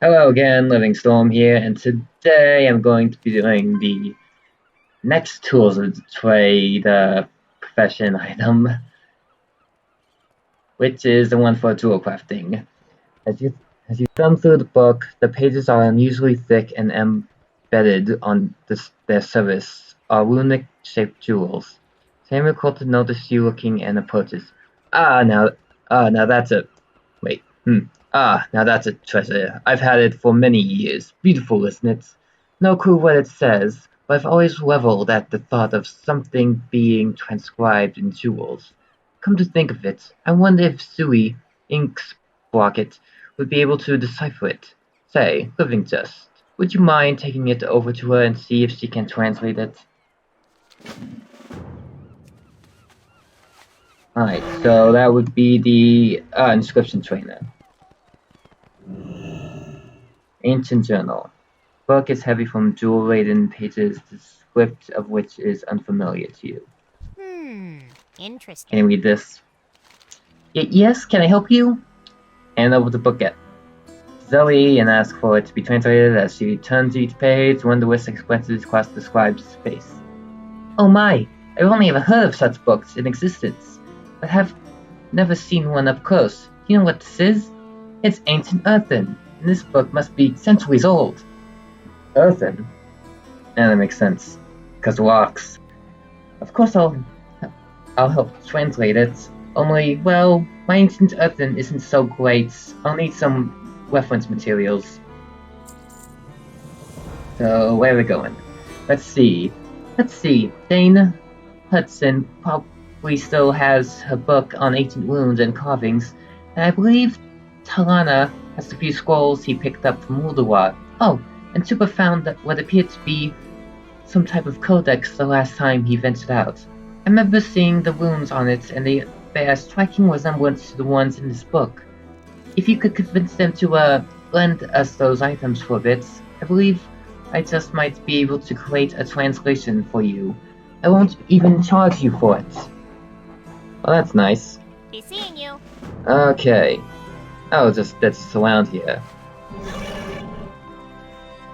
Hello again, Living Storm here, and today I'm going to be doing the next tools of the trade profession item, which is the one for jewel crafting. As you thumb through the book, the pages are unusually thick and embedded on their surface are runic-shaped jewels. Sam recalled to notice you looking and approaches. Now that's a wait. Now that's a treasure. I've had it for many years. Beautiful, isn't it? No clue what it says, but I've always reveled at the thought of something being transcribed in jewels. Come to think of it, I wonder if Sui, Inksprocket, would be able to decipher it. Say, Living Just, would you mind taking it over to her and see if she can translate it? Alright, so that would be the inscription trainer. Ancient Journal. Book is heavy from jewel-laden pages, the script of which is unfamiliar to you. Interesting. Can you read this? Yes, can I help you? Hand over the book at Zoe and ask for it to be translated. As she turns each page, wondrous expressions cross the scribe's face. Oh my! I've only ever heard of such books in existence, but have never seen one up close. You know what this is? It's ancient earthen, and this book must be centuries old. Earthen? Yeah, that makes sense. 'Cause rocks. Of course I'll help translate it. Only, well, my ancient earthen isn't so great. I'll need some reference materials. So, where are we going? Let's see. Dane Hudson probably still has her book on ancient runes and carvings, and I believe Talana has a few scrolls he picked up from Ulduar. Oh, and Super found what appeared to be some type of codex the last time he ventured out. I remember seeing the runes on it, and they bear a striking resemblance to the ones in this book. If you could convince them to lend us those items for a bit, I believe I just might be able to create a translation for you. I won't even charge you for it. Well, that's nice. Be seeing you. Okay. Oh, that's around here.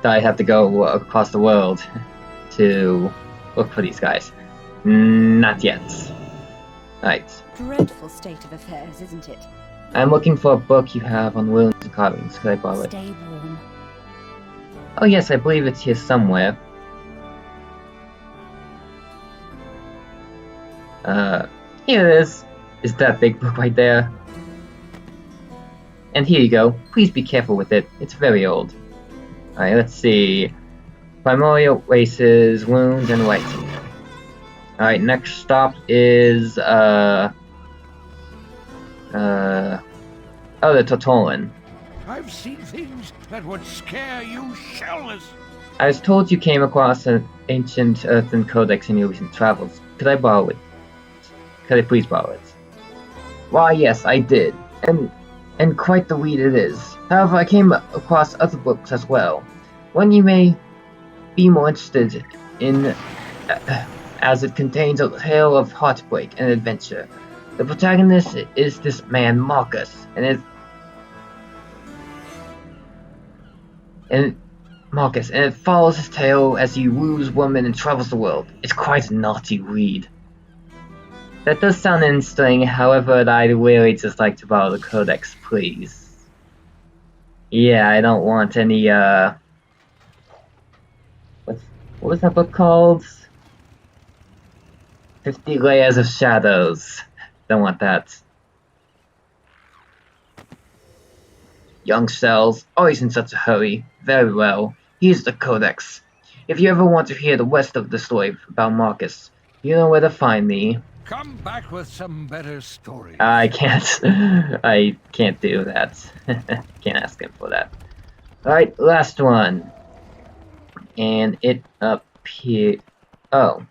I have to go across the world to look for these guys. Not yet. Right. Dreadful state of affairs, isn't it? I'm looking for a book you have on runes and carvings. Could I borrow it? Stay warm. Oh yes, I believe it's here somewhere. Here it is. Is that big book right there? And here you go. Please be careful with it. It's very old. Alright, let's see. Primordial races, wounds, and writing. Alright, next stop is, oh, the Tortolan. I've seen things that would scare you shelless. I was told you came across an ancient earthen codex in your recent travels. Could I borrow it? Could I please borrow it? Why, yes, I did. And quite the read it is. However, I came across other books as well. One you may be more interested in, as it contains a tale of heartbreak and adventure. The protagonist is this man, Marcus, and it follows his tale as he woos women and travels the world. It's quite a naughty read. That does sound interesting, however, I'd really just like to borrow the codex, please. Yeah, I don't want any, what was that book called? 50 Layers of Shadows. Don't want that. Young Cells, always in such a hurry. Very well. Here's the codex. If you ever want to hear the rest of the story about Marcus, you know where to find me. Come back with some better stories. I can't do that. Can't ask him for that. Alright, last one. And it appears... Oh.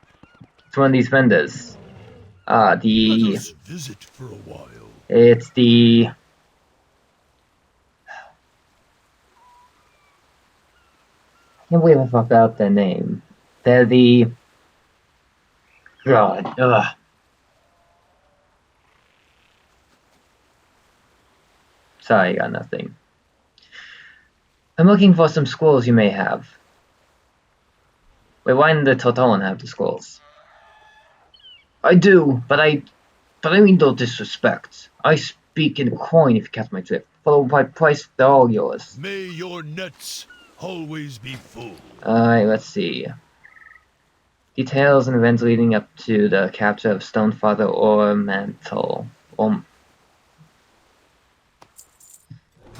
It's one of these vendors. Let us visit for a while. It's the... I can't believe I forgot their name. They're the... God, ugh. Sorry, I got nothing. I'm looking for some scrolls you may have. Wait, why didn't the Totolan have the scrolls? I do, but I mean no disrespect. I speak in coin if you catch my drift. For my price, they're all yours. May your nuts always be full. Alright, let's see. Details and events leading up to the capture of Stonefather or Mantle.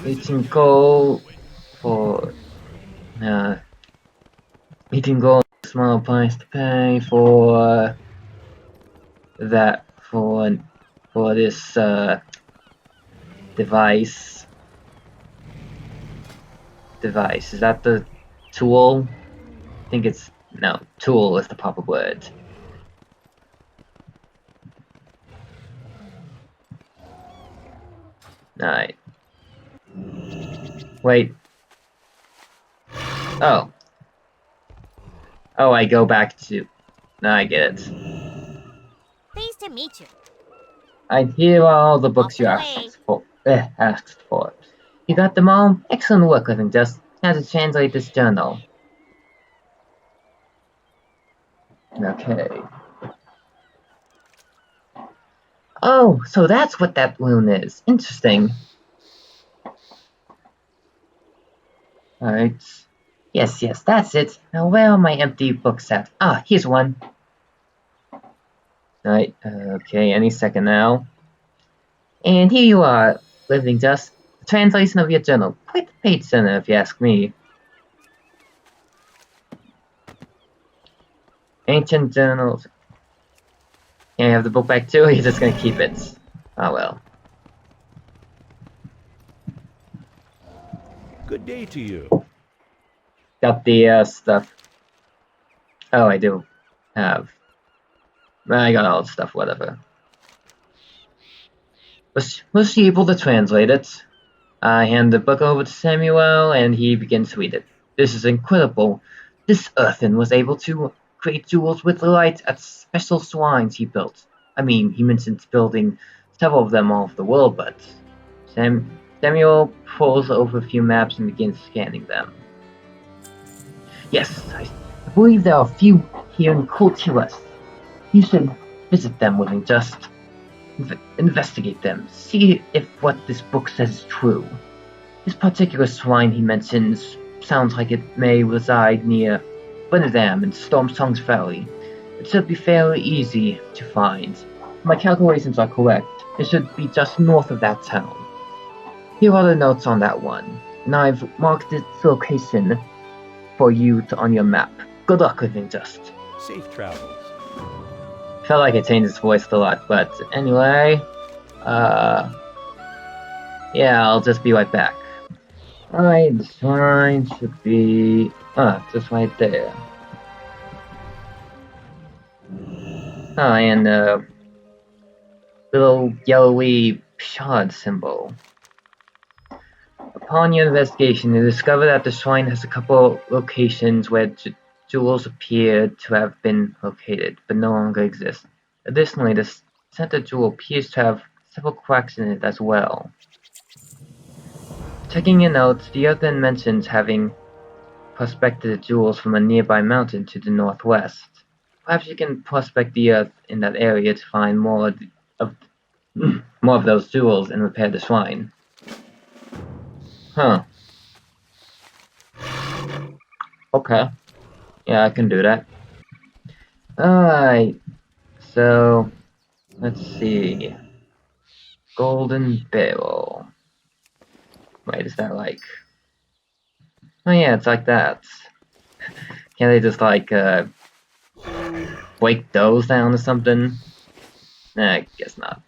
18 gold for 18 gold, small price to pay for that for this device. Is that the tool? I think it's no, tool is the proper word. Alright. Wait. Oh. Oh, I go back to... Now I get it. Pleased to meet you. Here are all the books you Off the way. asked for. You got them all? Excellent work, Living Just. Now to translate this journal. Okay. Oh, so that's what that rune is. Interesting. Alright. Yes, that's it. Now where are my empty books at? Ah, here's one. Alright, okay, any second now. And here you are, Living Dust. The translation of your journal. Quite the page turner, if you ask me. Ancient journals. Can I have the book back too, or are you just gonna keep it? Oh well. Good day to you. Got the stuff. Oh, I do have. I got all the stuff, whatever. Was she able to translate it? I hand the book over to Samuel, and he begins to read it. This is incredible. This earthen was able to create jewels with light at special shrines he built. I mean, he mentions building several of them all over the world, but... Samuel pulls over a few maps and begins scanning them. Yes, I believe there are a few here in Kultiras. You should visit them, Living Just. Investigate them. See if what this book says is true. This particular shrine he mentions sounds like it may reside near Benedam in Stormsong's Valley. It should be fairly easy to find. If my calculations are correct, it should be just north of that town. Here are the notes on that one, and I've marked its location for you on your map. Good luck, Living Just. Safe travels. Felt like I changed his voice a lot, but anyway, yeah, I'll just be right back. Alright, the shrine should be, just right there. Oh, and little yellowy shard symbol. Upon your investigation, you discover that the shrine has a couple locations where jewels appear to have been located, but no longer exist. Additionally, the center jewel appears to have several cracks in it as well. Checking your notes, the earthen mentions having prospected the jewels from a nearby mountain to the northwest. Perhaps you can prospect the earth in that area to find more of those jewels and repair the shrine. Huh. Okay. Yeah, I can do that. Alright. So, let's see. Golden barrel. Wait, is that like... Oh yeah, it's like that. Can't they just like, break those down or something? Nah, I guess not.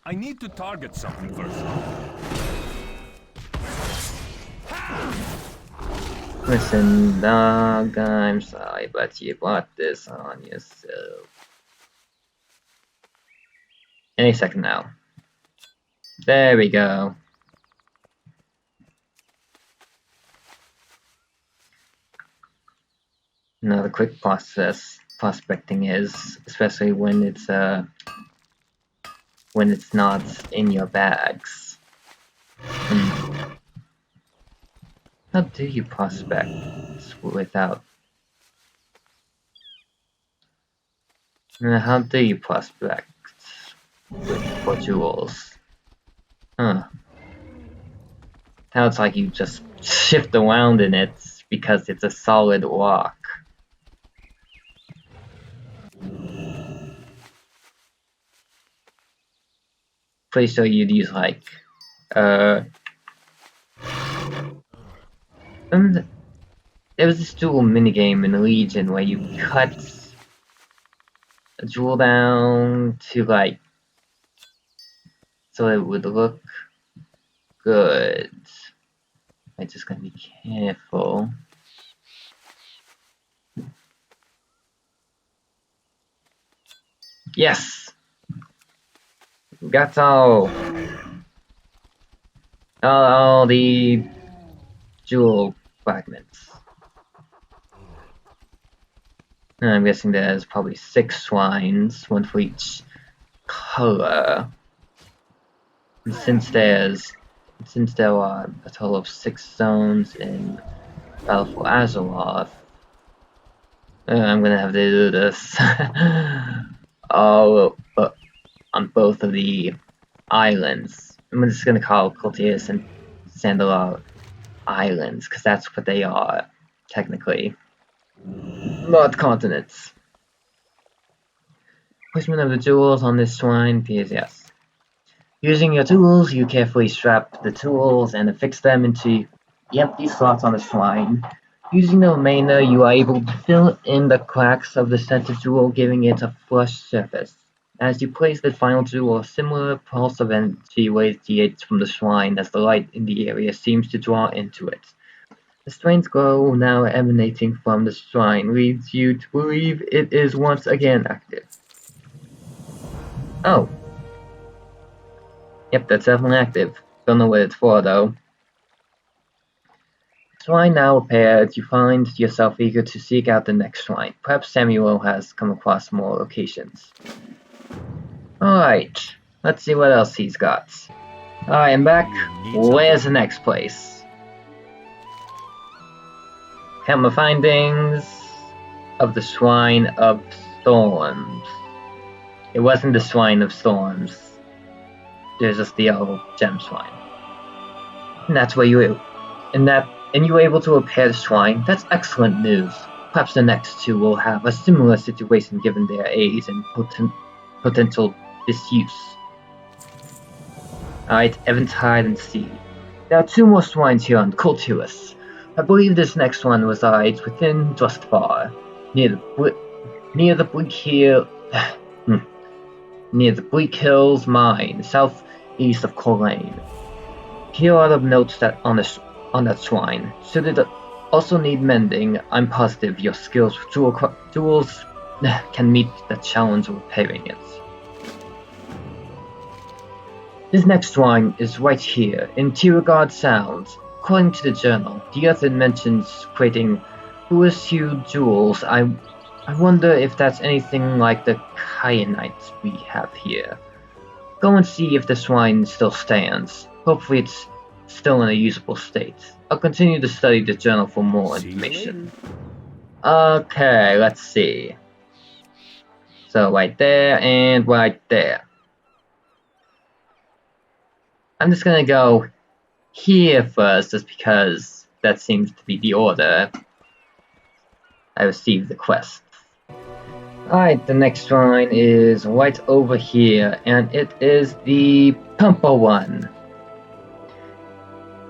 I need to target something first. Listen, dog, I'm sorry, but you brought this on yourself. Any second now. There we go. Another quick process prospecting is, especially when it's not in your bags. How do you prospect without... How do you prospect for jewels? Huh. Now it's like you just shift around in it because it's a solid rock. Pretty sure you'd use like, there was this jewel minigame in Legion where you cut a jewel down to like, so it would look good. I'm just gonna be careful. Yes! Got all the jewel fragments. I'm guessing there's probably 6 shrines, 1 for each color. And since there are a total of 6 zones in Battle for Azeroth, I'm gonna have to do this all on both of the islands. I'm just gonna call Coltius and Sandalor islands, because that's what they are, technically. Not continents. Placement of the jewels on this shrine appears yes. Using your tools, you carefully strap the tools and affix them into the empty slots on the shrine. Using the remainder, you are able to fill in the cracks of the center jewel, giving it a flush surface. As you place the final jewel, a similar pulse of energy radiates from the shrine as the light in the area seems to draw into it. The strange glow now emanating from the shrine leads you to believe it is once again active. Oh. Yep, that's definitely active. Don't know what it's for, though. Shrine now repaired, you find yourself eager to seek out the next shrine. Perhaps Samuel has come across more locations. Alright, let's see what else he's got. Alright, I'm back. Where's the next place? Count my findings of the Shrine of Storms. It wasn't the Shrine of Storms. There's just the other gem shrine. And that's where you were able to repair the shrine. That's excellent news. Perhaps the next two will have a similar situation given their age and potential disuse. Alright, Eventide and Sea. There are 2 more shrines here on Culturus. I believe this next one resides within Drustvar, near the Bleak Hills Mine, southeast of Corlane. Here are the notes that on that shrine. Should it also need mending, I'm positive your skills with jewels can meet the challenge of repairing it. This next shrine is right here, in Tiragard Sounds. According to the journal, the author mentions creating bluish-hued jewels. I wonder if that's anything like the kyanites we have here. Go and see if the shrine still stands. Hopefully it's still in a usable state. I'll continue to study the journal for more information. Okay, let's see. So right there and right there. I'm just gonna go here first, just because that seems to be the order I received the quest. Alright, the next shrine is right over here, and it is the purple one.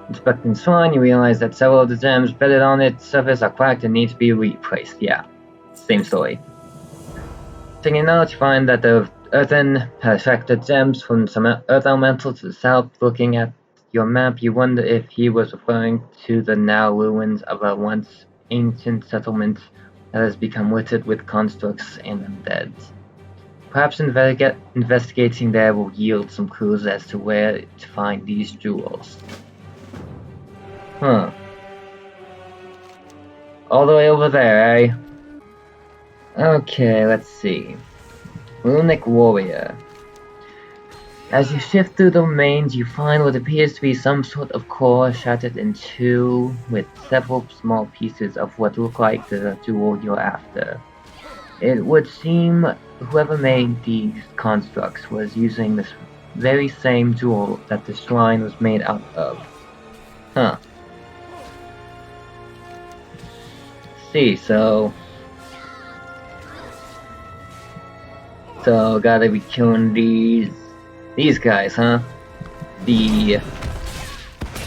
Inspecting the shrine, you realize that several of the gems bedded on its surface are cracked and need to be replaced. Yeah, same story. Taking note, you find that the earthen has attracted gems from some earth elemental to the south. Looking at your map, you wonder if he was referring to the now ruins of a once ancient settlement that has become littered with constructs and undead. Perhaps investigating there will yield some clues as to where to find these jewels. Huh. All the way over there, eh? Okay, let's see. Runic Warrior. As you shift through the remains, you find what appears to be some sort of core shattered in two, with several small pieces of what look like the jewel you're after. It would seem whoever made these constructs was using this very same jewel that the shrine was made out of. Huh. See, so gotta be killing these guys, huh? The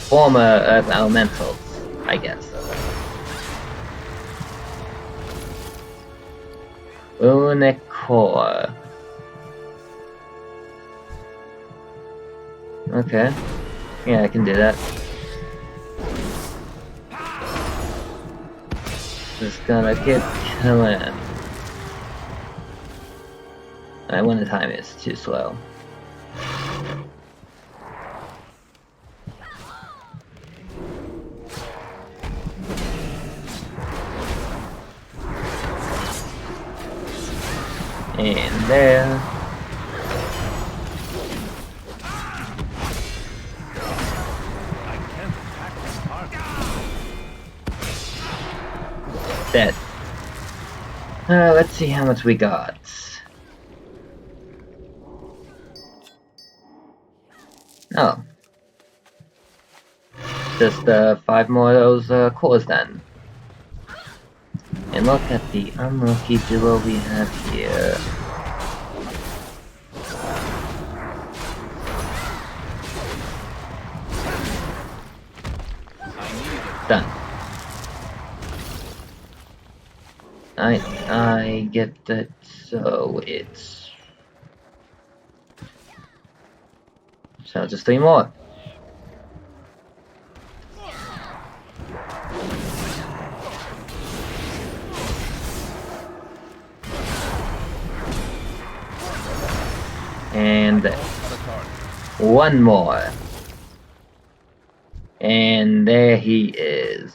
former Earth Elementals, I guess. Runic Core. Okay. Yeah, I can do that. Just gonna get killing. Alright, when the time is too slow. And there. Dead. Let's see how much we got. Oh. Just 5 more of those cores then. And look at the unlucky duo we have here. Done. I get that, so it's... So just 3 more. And 1 more. And there he is.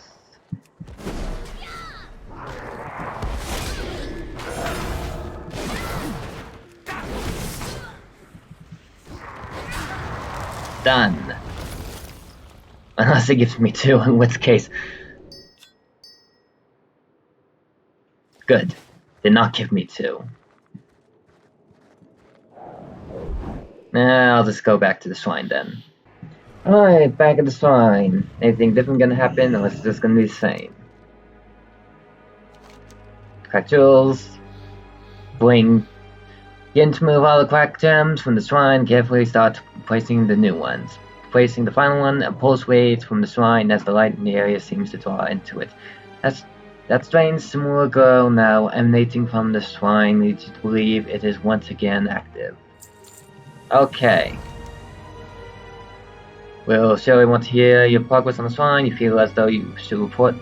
Done. Unless it gives me 2, in which case... Good. Did not give me 2. I'll just go back to the shrine then. Alright, back at the shrine. Anything different gonna happen, or is it just gonna be the same? Crack jewels. Bling. Begin to move all the cracked gems from the shrine, carefully start placing the new ones. Placing the final one, a pulse waves from the shrine as the light in the area seems to draw into it. That strange similar glow now emanating from the shrine leads you to believe it is once again active. Okay. We'll surely want to hear your progress on the shrine. You feel as though you should report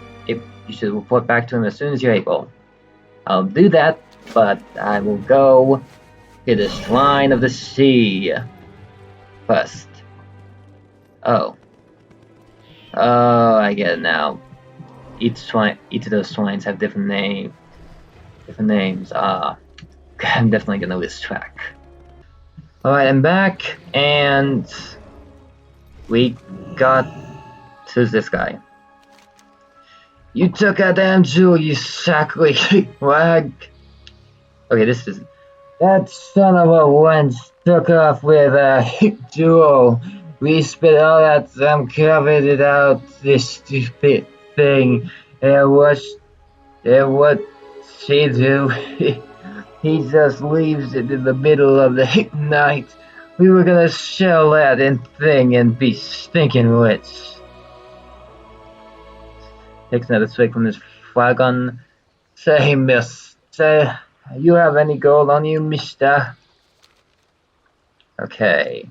back to him as soon as you're able. I'll do that, but I will go to the Shrine of the Sea first. Oh, I get it now. Each of those shrines have different names. I'm definitely gonna lose track. Alright, I'm back, and we got... Who's this guy? You took a damn jewel, you sacrilege rag! Okay, this is... That son of a wench took off with a jewel. We spit all that covered it out, this stupid thing. And what she do? He just leaves it in the middle of the night. We were gonna shell that thing and be stinking rich. Takes another swig from his flagon. Say, miss, you have any gold on you, mister? Okay.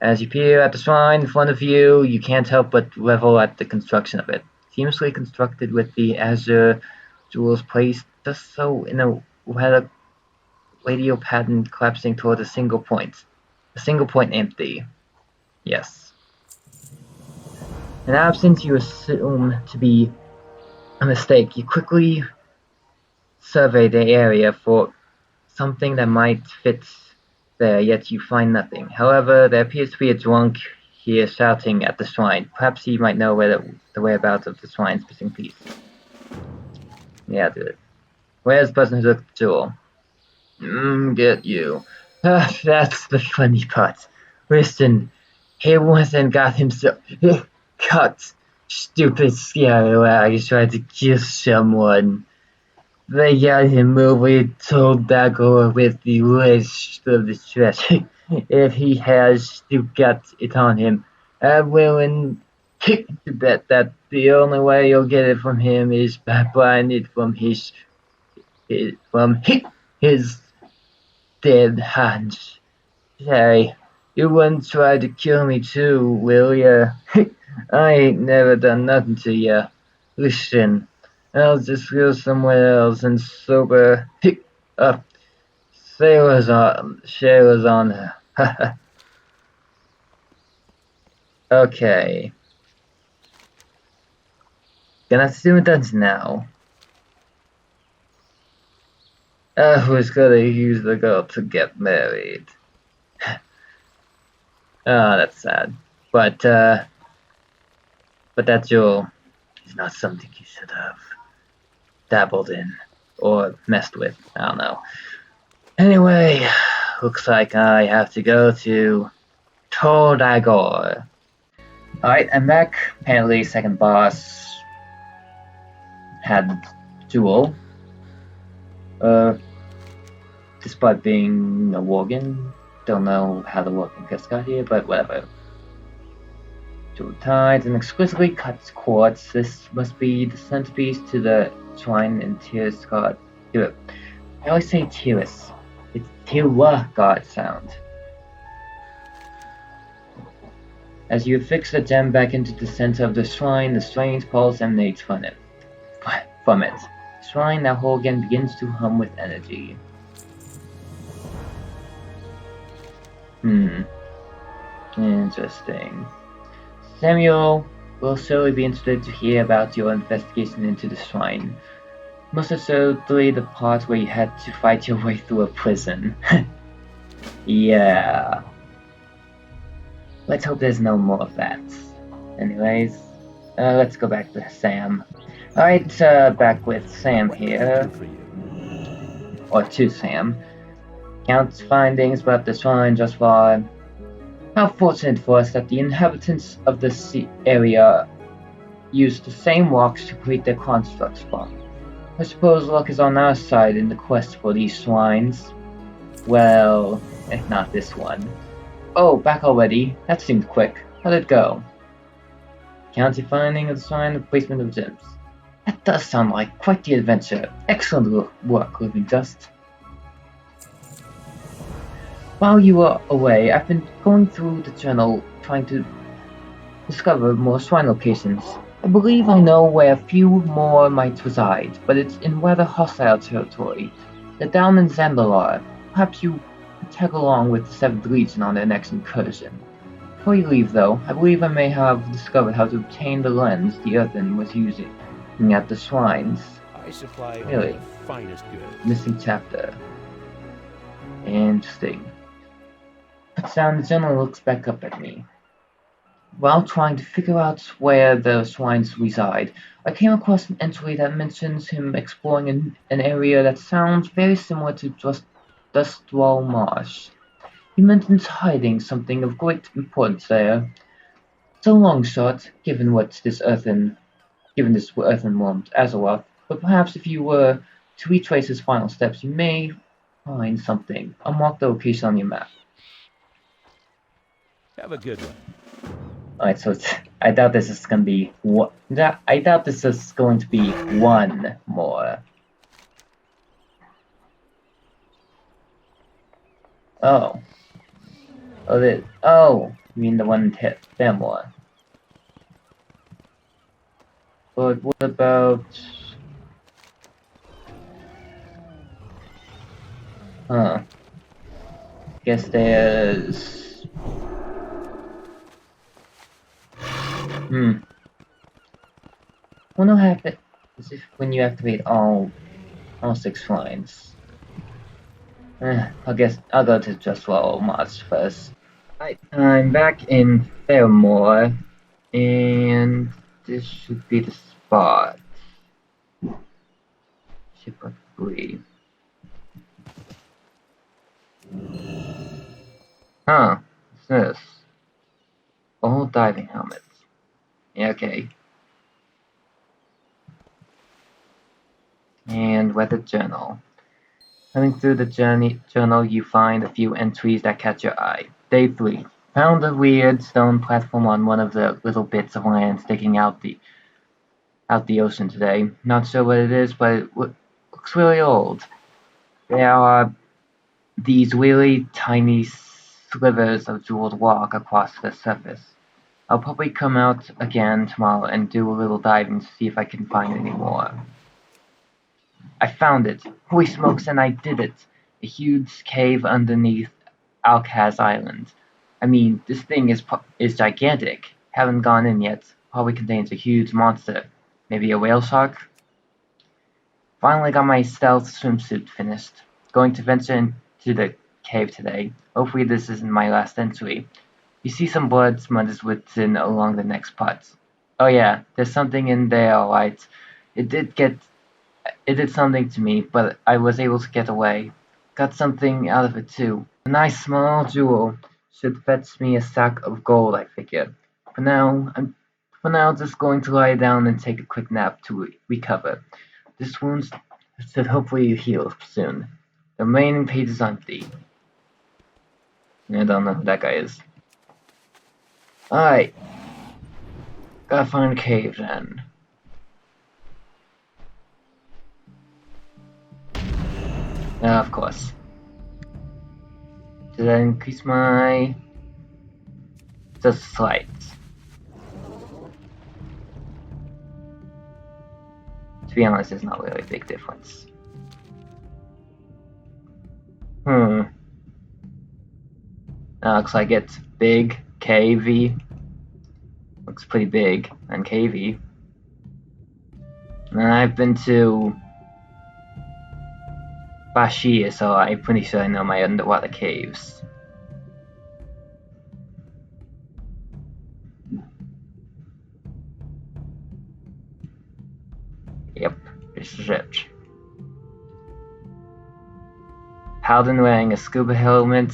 As you peer at the shrine in front of you, you can't help but revel at the construction of it. Seamlessly constructed with the azure jewels placed just so in a radial pattern collapsing toward a single point. A single point empty. Yes. In absence you assume to be a mistake, you quickly survey the area for something that might fit there, yet you find nothing. However, there appears to be a drunk here shouting at the shrine. Perhaps he might know where the whereabouts of the shrine's missing piece. Yeah, do it. Where's the person who took the jewel? Get you. That's the funny part. Listen, he went and got himself cut. Stupid scallywag tried to kill someone. They got him over told back over with the rest of the treasure. If he has still got it on him, I'm willing to bet that the only way you'll get it from him is by buying it from his dead hands. Say, you wouldn't try to kill me too, will ya? I ain't never done nothing to ya. Listen, I'll just go somewhere else and sober up. Sailors on her. Okay. Gonna assume it does now. Who's gonna use the girl to get married? Oh, that's sad. But that jewel is not something you should have dabbled in or messed with. I don't know. Anyway, looks like I have to go to Tordagor. Alright, I'm back. Apparently, second boss had jewel. Despite being a Worgen, don't know how the Worgen gets got here, but whatever. Jewel tied and exquisitely cut quartz. This must be the centerpiece to the shrine in Tears God. I always say Tears. It's Tiwa God sound. As you fix the gem back into the center of the shrine, the strange pulse emanates from it. The shrine now whole again begins to hum with energy. Interesting. Samuel will surely be interested to hear about your investigation into the shrine. Most assuredly the part where you had to fight your way through a prison. Yeah. Let's hope there's no more of that. Anyways, let's go back to Sam. Alright, back with Sam here. Or to Sam. Count's findings about the shrine just far. How fortunate for us that the inhabitants of this area used the same rocks to create their constructs from. I suppose luck is on our side in the quest for these shrines. Well, not this one. Oh, back already? That seemed quick. How'd it go? County finding of the shrine and placement of gems. That does sound like quite the adventure. Excellent work, Living Dust. While you were away, I've been going through the journal trying to discover more shrine locations. I believe I know where a few more might reside, but it's in rather hostile territory. They're down in Zandalar. Perhaps you could tag along with the 7th Legion on their next incursion. Before you leave, though, I believe I may have discovered how to obtain the lens the Earthen was using at the shrines. I supply Really? the finest goods. Missing chapter. Interesting. Puts down the journal looks back up at me. While trying to figure out where the shrines reside, I came across an entry that mentions him exploring an area that sounds very similar to Dustwall Marsh. He mentions hiding something of great importance there. So long shot, given this earthen worm Azeroth, but perhaps if you were to retrace his final steps, you may find something. I'll mark the location on your map. Have a good one. Alright, so I doubt this is gonna be I doubt this is going to be one more. Oh. Oh, you mean the one in Thamor. But what about... Guess there's... Wonder what happens if when you activate all 6 shrines. I guess I'll go to Just Roll Mods first. Alright, I'm back in Fairmore, and this should be the spot. Shipwreck 3. Huh, what's this? Old diving helmets. Yeah, okay. And weather journal. Running through the journal, you find a few entries that catch your eye. Day 3. Found a weird stone platform on one of the little bits of land sticking out the ocean today. Not sure what it is, but it looks really old. There are these really tiny slivers of jeweled rock across the surface. I'll probably come out again tomorrow and do a little diving to see if I can find any more. I found it. Holy smokes, and I did it. A huge cave underneath Alcaz Island. I mean, this thing is gigantic. Haven't gone in yet. Probably contains a huge monster. Maybe a whale shark? Finally got my stealth swimsuit finished. Going to venture into the cave today. Hopefully this isn't my last entry. You see some blood smutters written along the next parts. Oh yeah, there's something in there, alright. It did something to me, but I was able to get away. Got something out of it too. A nice small jewel. Should fetch me a sack of gold, I figure. For now, I'm just going to lie down and take a quick nap to recover. This wound should hopefully heal soon. The remaining page is empty. I don't know who that guy is. Alright. Gotta find a cave then. Of course. Did I increase my... just slight. To be honest, there's not really a big difference. Looks like it's big, cavey. Looks pretty big and cavey. And I've been to Bashir, so I'm pretty sure I know my underwater caves. Yep, this is it. Paladin wearing a scuba helmet,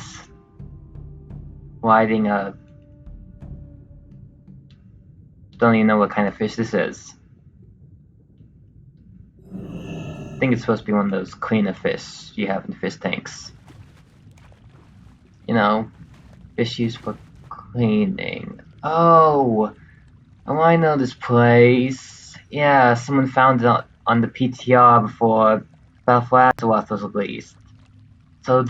riding a... don't even know what kind of fish this is. I think it's supposed to be one of those cleaner fish you have in fish tanks. You know, fish used for cleaning. Oh, I know this place. Yeah, someone found it on the PTR before South Lazarus was released. So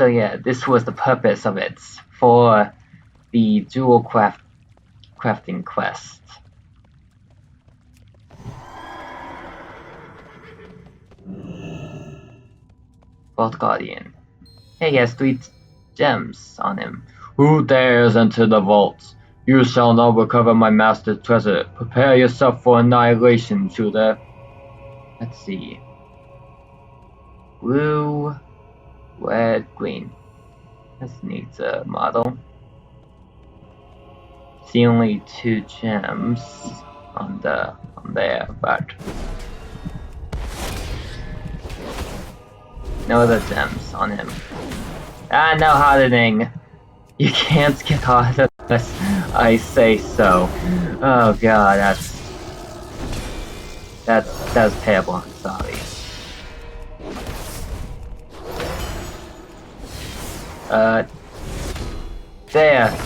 yeah, this was the purpose of it for the jewel crafting quest. Vault Guardian. Hey, he has 3 gems on him. Who dares enter the vault? You shall not recover my master's treasure. Prepare yourself for annihilation, shooter. Let's see. Blue, red, green. This needs a model. See only 2 gems on there, but no other gems on him. No hardening. You can't get hard unless I say so. Oh god, that was terrible. I'm sorry. There.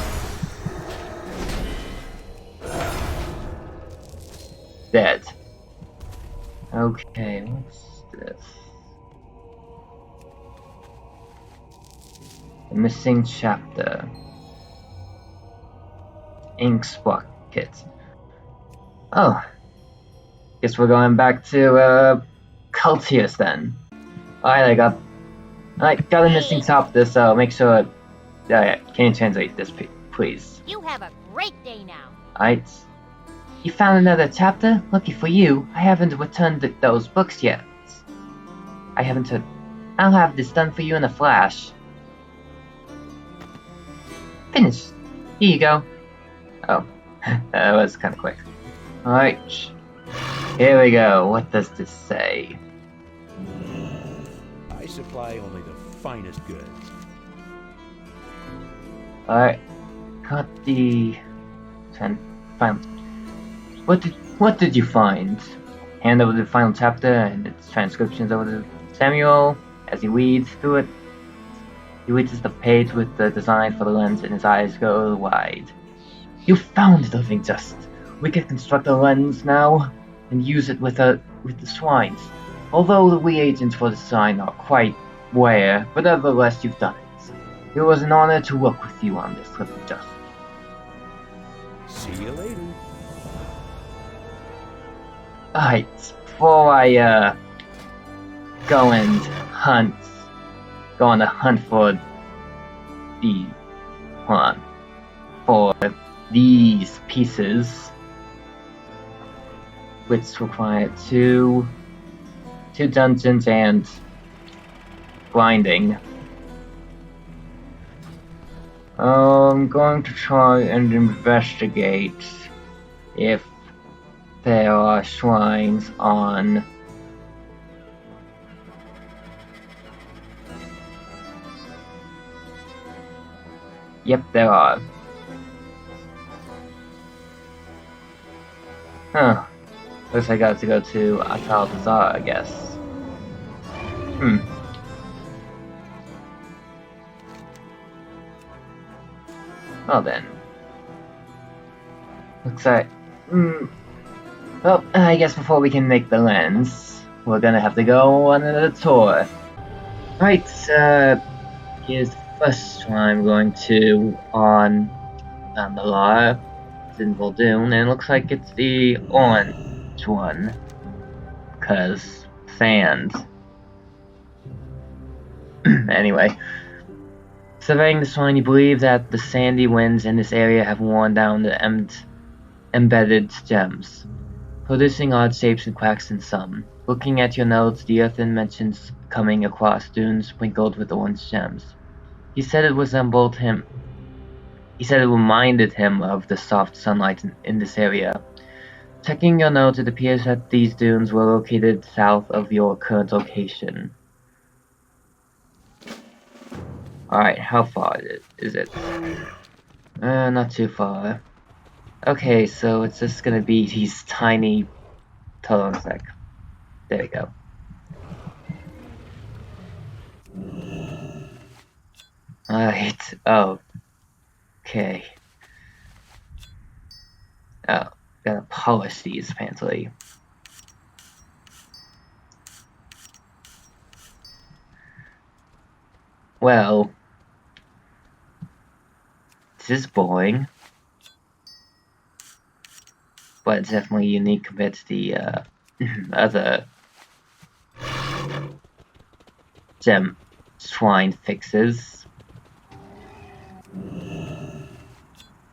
Dead. Okay, what's this? The missing chapter. Ink bucket. Oh. Guess we're going back to Cultius then. Alright, I got a missing chapter, so make sure can you translate this please? You have a great day now. Alright. You found another chapter? Lucky for you, I haven't returned those books yet. I haven't I'll have this done for you in a flash. Finished. Here you go. Oh, that was kind of quick. Alright, here we go. What does this say? I supply only the finest goods. Alright, got the... What did you find? Hand over the final chapter and its transcriptions over to Samuel as he reads through it. He reads the page with the design for the lens and his eyes go wide. You found the living dust. We can construct a lens now and use it with the swines. Although the reagents for the design are quite rare, but nevertheless you've done it. It was an honor to work with you on this living dust. See you later. Alright, before I go and go on a hunt for these pieces, which require two dungeons and blinding. I'm going to try and investigate if there are shrines on Yep, there are. Huh. Looks like I got to go to Atal Bazaar, I guess. Well then. Looks like... Well, I guess before we can make the lens, we're gonna have to go on another tour. Right, here's the first one I'm going to on the law. It's in Voldoon, and it looks like it's the orange one. Because sand. Anyway. Surveying the shrine, you believe that the sandy winds in this area have worn down the embedded gems, producing odd shapes and cracks in some. Looking at your notes, the earthen mentions coming across dunes sprinkled with orange gems. He said it resembled him. He said it reminded him of the soft sunlight in this area. Checking your notes, it appears that these dunes were located south of your current location. Alright, how far is it? Not too far. Okay, so it's just gonna be these tiny... Hold on a sec. There we go. Alright, okay. Oh, gotta polish these apparently. Well, this is boring, but it's definitely unique compared to the other gem shrine fixes.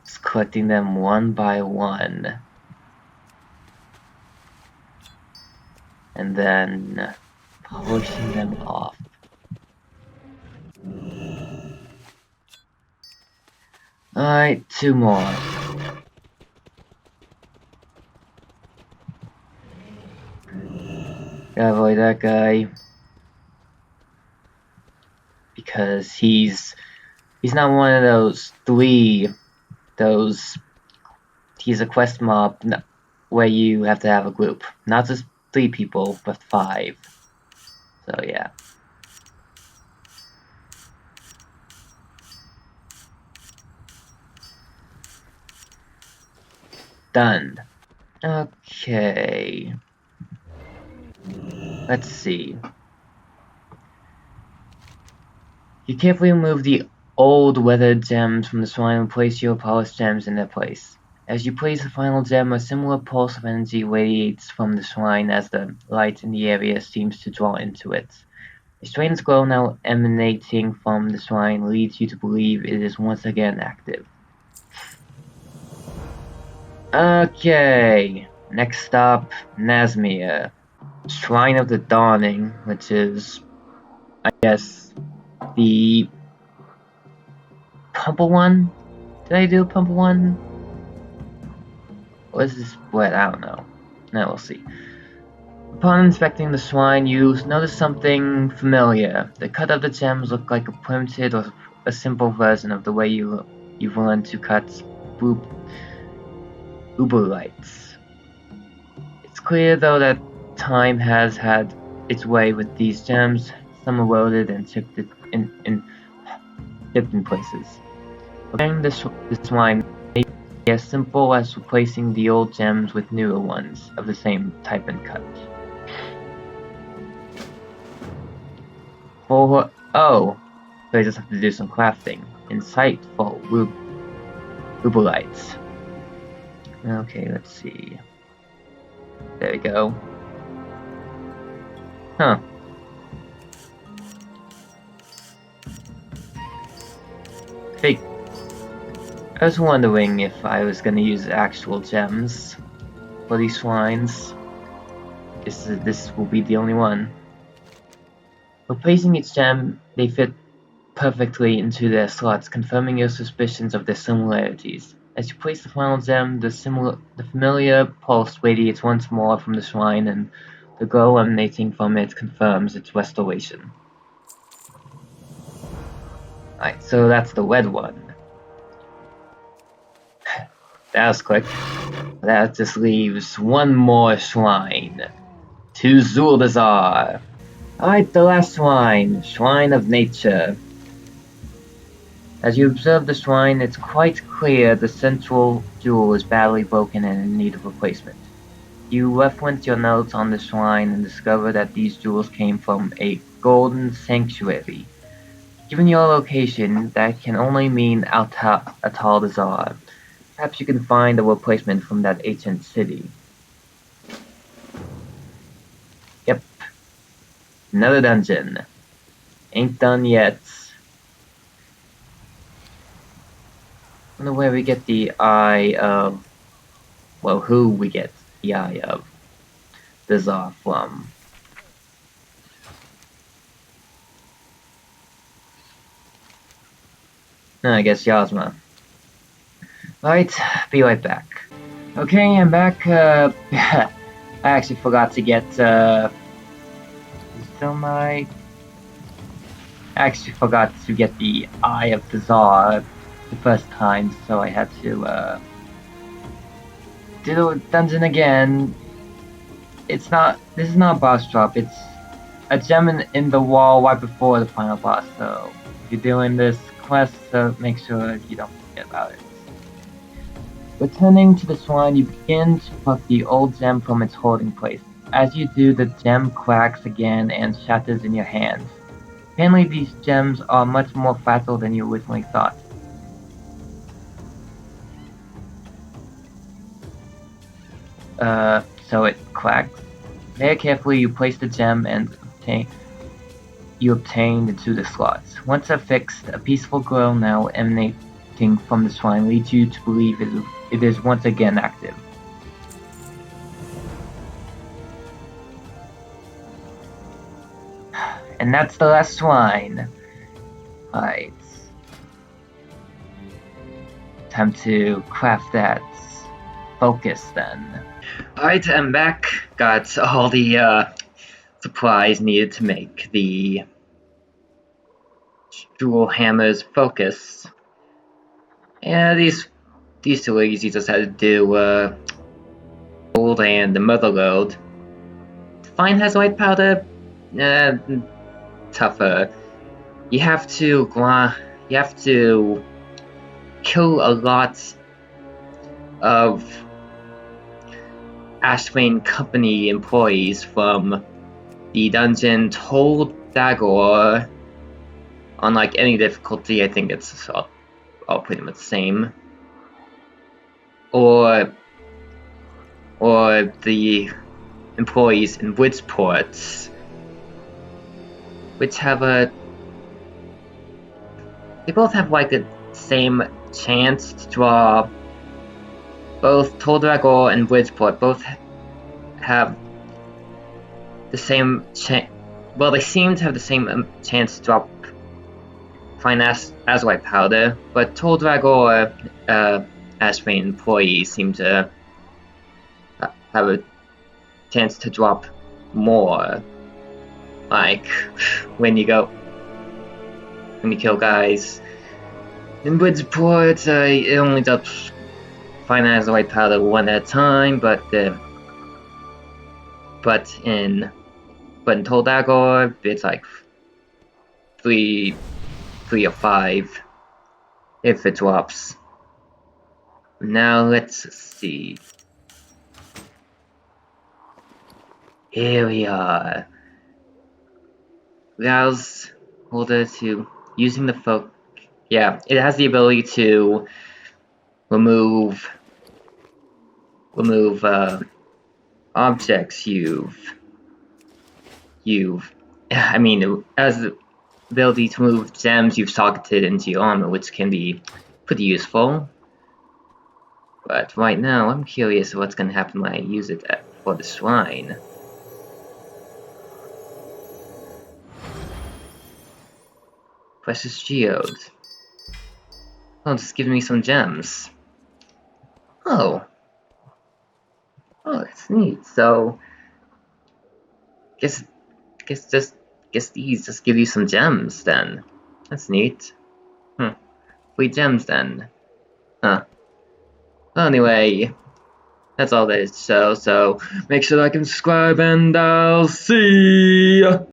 Just collecting them one by one, and then polishing them off. Alright, two more. Gotta avoid that guy. Because he's not one of those he's a quest mob where you have to have a group. Not just 3 people, but 5. So yeah. Done. Okay. Let's see. You carefully remove the old weathered gems from the shrine and place your polished gems in their place. As you place the final gem, a similar pulse of energy radiates from the shrine as the light in the area seems to draw into it. A strange glow now emanating from the shrine leads you to believe it is once again active. Okay, next stop, Nazmir, Shrine of the Dawning, which is I guess the purple one? Did I do a purple one? Or is this what? I don't know. Now we'll see. Upon inspecting the shrine, you notice something familiar. The cut of the gems look like a primitive or a simple version of the way you've learned to cut uber-lights. It's clear though that time has had its way with these gems. Some eroded and chipped in places. Repairing the shrine may be as simple as replacing the old gems with newer ones of the same type and cut. Oh, so I just have to do some crafting. Insightful Rubelites. Okay, let's see. There we go. Huh. I was wondering if I was gonna use actual gems for these shrines. This will be the only one. Replacing each gem, they fit perfectly into their slots, confirming your suspicions of their similarities. As you place the final gem, the familiar pulse radiates once more from the shrine, and the glow emanating from it confirms its restoration. Alright, so that's the red one. That was quick. That just leaves one more shrine. To Zul'Dazar. Alright, the last shrine. Shrine of Nature. As you observe the shrine, it's quite clear the central jewel is badly broken and in need of replacement. You reference your notes on the shrine and discover that these jewels came from a golden sanctuary. Given your location, that can only mean Altaldazar. Perhaps you can find a replacement from that ancient city. Yep. Another dungeon. Ain't done yet. Wonder where we get the eye of... Well, who we get the eye of Dazar from. I guess Yasma. Alright, be right back. Okay, I'm back. I actually forgot to get, still my... I actually forgot to get the Eye of Dazar the first time, so I had to, do the dungeon again. This is not a boss drop, it's a gem in the wall right before the final boss, so if you're doing this quest, make sure you don't forget about it. Returning to the shrine, you begin to pluck the old gem from its holding place. As you do, the gem cracks again and shatters in your hands. Apparently these gems are much more fragile than you originally thought. So it cracks. Very carefully you place the gem and obtain the two slots. Once they're fixed, a peaceful glow now emanating from the shrine leads you to believe it is once again active. And that's the last shrine. Alright. Time to craft that focus then. Alright, I'm back. Got all the supplies needed to make the Jewelhammer's focus. Yeah, these two ladies you just had to do gold and the mother load. To find has white powder, tougher. You have to kill a lot of Ashwayne Company employees from the dungeon Told Dagor. Unlike any difficulty, I think it's all pretty much the same. Or the employees in Bridgeport, which have they both have like the same chance to draw. Both Toldagor and Bridgeport both have the same well, they seem to have the same chance to drop fine azurite powder, but Toll Dragor Ashrain employees seem to have a chance to drop more. Like when you kill guys in Bridgeport, it only drops fine azurite powder one at a time, but in Toll Dragor, it's like three or five if it drops. Now let's see. Here we are. Allows holder to using the folk. Yeah, it has the ability to remove objects I mean, it has the ability to move gems you've socketed into your armor, which can be pretty useful. But right now, I'm curious what's going to happen when I use it for the shrine. Precious geode. Oh, just give me some gems. Oh, that's neat. So, guess these just give you some gems then. That's neat. Free gems then. Huh. Well, anyway, that's all there is to show, so make sure to like and subscribe, and I'll see ya!